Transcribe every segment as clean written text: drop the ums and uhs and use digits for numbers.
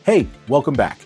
Hey, welcome back.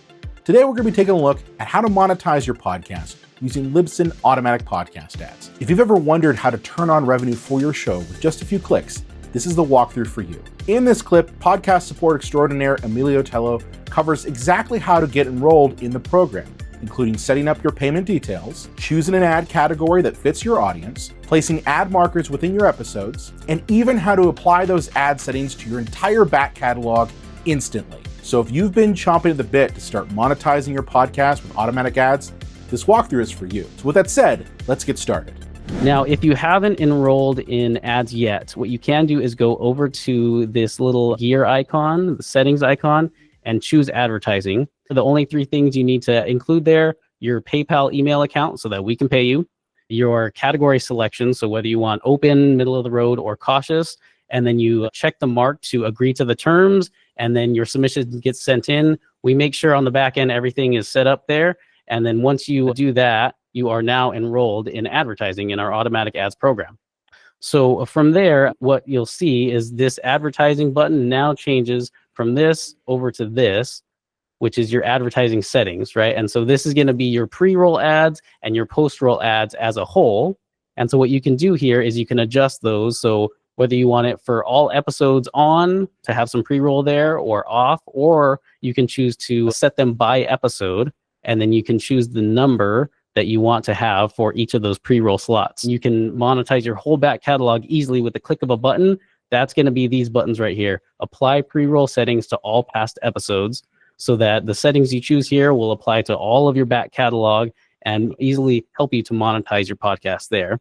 Today we're going to be taking a look at how to monetize your podcast using Libsyn Automatic Podcast Ads. If you've ever wondered how to turn on revenue for your show with just a few clicks, this is the walkthrough for you. In this clip, podcast support extraordinaire Emilio Tello covers exactly how to get enrolled in the program, including setting up your payment details, choosing an ad category that fits your audience, placing ad markers within your episodes, and even how to apply those ad settings to your entire back catalog instantly. So if you've been chomping at the bit to start monetizing your podcast with automatic ads, this walkthrough is for you. So with that said, let's get started. Now, if you haven't enrolled in ads yet, what you can do is go over to this little gear icon, the settings icon, and choose advertising. The only three things you need to include there: your PayPal email account so that we can pay you, your category selection, so whether you want open, middle of the road, or cautious, and then you check the mark to agree to the terms, and then your submission gets sent in. We make sure on the back end everything is set up there, and then once you do that, you are now enrolled in advertising in our automatic ads program. So from there, what you'll see is this advertising button now changes from this over to this, which is your advertising settings, right? And so this is going to be your pre-roll ads and your post-roll ads as a whole. And so what you can do here is you can adjust those. So whether you want it for all episodes on to have some pre-roll there or off, or you can choose to set them by episode, and then you can choose the number that you want to have for each of those pre-roll slots. You can monetize your whole back catalog easily with the click of a button. That's going to be these buttons right here. Apply pre-roll settings to all past episodes, so that the settings you choose here will apply to all of your back catalog and easily help you to monetize your podcast there.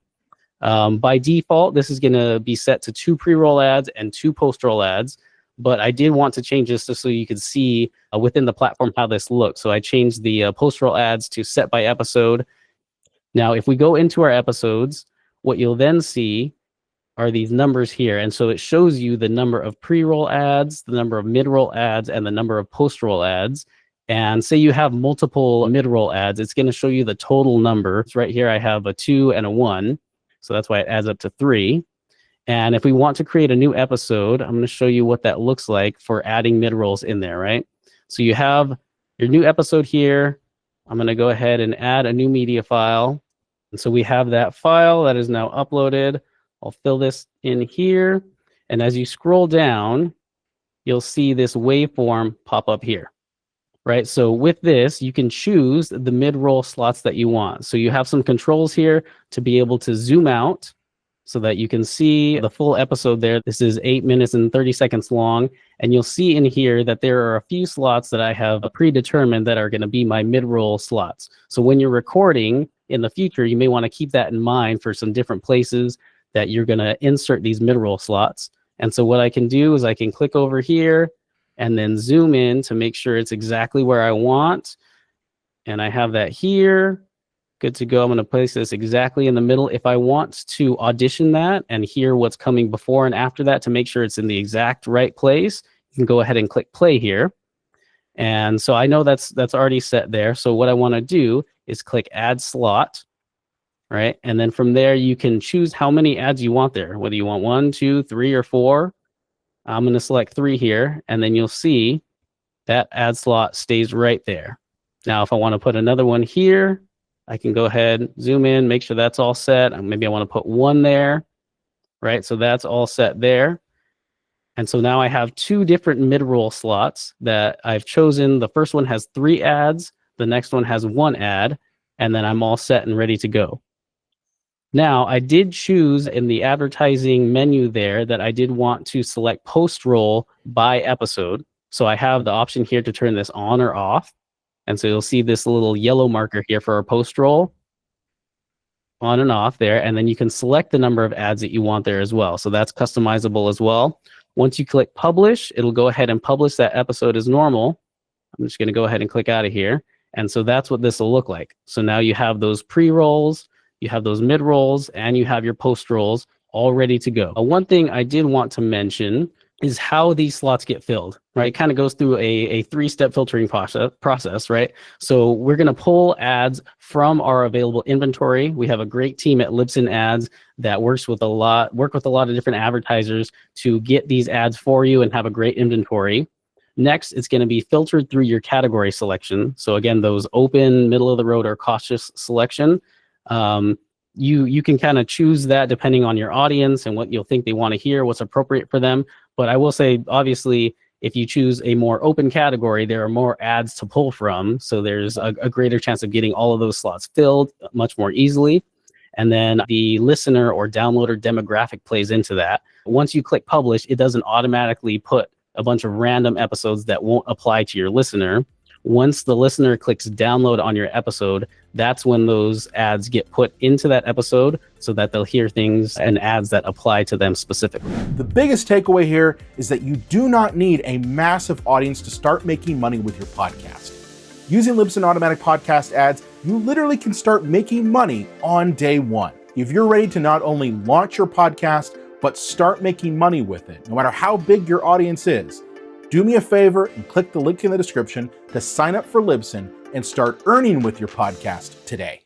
By default, this is going to be set to 2 pre-roll ads and 2 post-roll ads, but I did want to change this just so you could see within the platform how this looks. So I changed the post-roll ads to set by episode. Now, if we go into our episodes, what you'll then see are these numbers here. And so it shows you the number of pre-roll ads, the number of mid-roll ads, and the number of post-roll ads. And say you have multiple mid-roll ads, it's going to show you the total number. So right here, I have a 2 and a 1. So that's why it adds up to 3. And if we want to create a new episode, I'm going to show you what that looks like for adding mid-rolls in there, right? So you have your new episode here. I'm going to go ahead and add a new media file. And so we have that file that is now uploaded. I'll fill this in here. And as you scroll down, you'll see this waveform pop up here, right? So with this, you can choose the mid-roll slots that you want. So you have some controls here to be able to zoom out so that you can see the full episode there. This is 8 minutes and 30 seconds long. And you'll see in here that there are a few slots that I have predetermined that are going to be my mid-roll slots. So when you're recording in the future, you may want to keep that in mind for some different places that you're going to insert these mid-roll slots. And so what I can do is I can click over here and then zoom in to make sure it's exactly where I want. And I have that here. Good to go. I'm going to place this exactly in the middle. If I want to audition that and hear what's coming before and after that to make sure it's in the exact right place, you can go ahead and click play here. And so I know that's already set there. So what I want to do is click add slot, right? And then from there, you can choose how many ads you want there, whether you want 1, 2, 3, or 4. I'm going to select 3 here, and then you'll see that ad slot stays right there. Now, if I want to put another one here, I can go ahead, zoom in, make sure that's all set. And maybe I want to put 1 there, right? So that's all set there. And so now I have 2 different mid-roll slots that I've chosen. The first one has 3 ads. The next one has 1 ad. And then I'm all set and ready to go. Now, I did choose in the advertising menu there that I did want to select post-roll by episode. So I have the option here to turn this on or off. And so you'll see this little yellow marker here for our post-roll, on and off there. And then you can select the number of ads that you want there as well. So that's customizable as well. Once you click publish, it'll go ahead and publish that episode as normal. I'm just going to go ahead and click out of here. And so that's what this will look like. So now you have those pre-rolls, you have those mid-rolls, and you have your post-rolls all ready to go. One thing I did want to mention is how these slots get filled, right? It kind of goes through a 3-step filtering process, right? So we're going to pull ads from our available inventory. We have a great team at Libsyn Ads that work with a lot of different advertisers to get these ads for you and have a great inventory. Next, it's going to be filtered through your category selection. So again, those open, middle of the road, or cautious selection. You can kind of choose that depending on your audience and what you'll think they want to hear, what's appropriate for them. But I will say, obviously, if you choose a more open category, there are more ads to pull from. So there's a greater chance of getting all of those slots filled much more easily. And then the listener or downloader demographic plays into that. Once you click publish, it doesn't automatically put a bunch of random episodes that won't apply to your listener. Once the listener clicks download on your episode, that's when those ads get put into that episode so that they'll hear things and ads that apply to them specifically. The biggest takeaway here is that you do not need a massive audience to start making money with your podcast. Using Libsyn Automatic Podcast Ads, you literally can start making money on day one. If you're ready to not only launch your podcast, but start making money with it, no matter how big your audience is, do me a favor and click the link in the description to sign up for Libsyn and start earning with your podcast today.